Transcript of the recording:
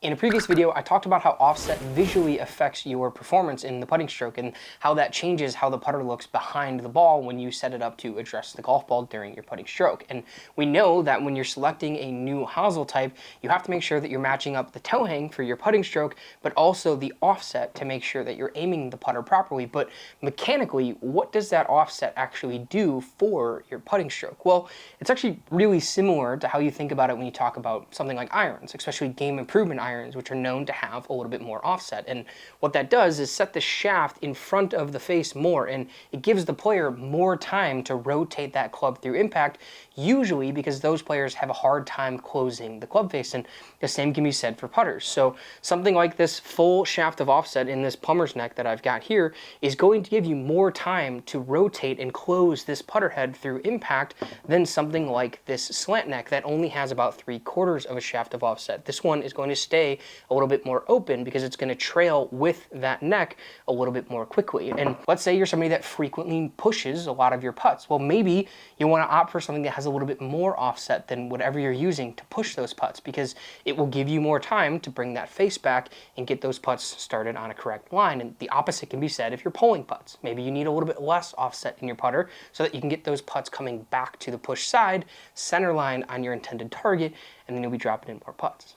In a previous video, I talked about how offset visually affects your performance in the putting stroke and how that changes how the putter looks behind the ball when you set it up to address the golf ball during your putting stroke. And we know that when you're selecting a new hosel type, you have to make sure that you're matching up the toe hang for your putting stroke, but also the offset to make sure that you're aiming the putter properly. But mechanically, what does that offset actually do for your putting stroke? Well, it's actually really similar to how you think about it when you talk about something like irons, especially game improvement irons, which are known to have a little bit more offset. And what that does is set the shaft in front of the face more, and it gives the player more time to rotate that club through impact, usually because those players have a hard time closing the club face, and the same can be said for putters. So something like this full shaft of offset in this plumber's neck that I've got here is going to give you more time to rotate and close this putter head through impact than something like this slant neck that only has about 3/4 of a shaft of offset. This one is going to stay a little bit more open because it's going to trail with that neck a little bit more quickly. And let's say you're somebody that frequently pushes a lot of your putts. Well, maybe you want to opt for something that has a little bit more offset than whatever you're using to push those putts, because it will give you more time to bring that face back and get those putts started on a correct line. And the opposite can be said if you're pulling putts. Maybe you need a little bit less offset in your putter so that you can get those putts coming back to the push side, center line on your intended target, and then you'll be dropping in more putts.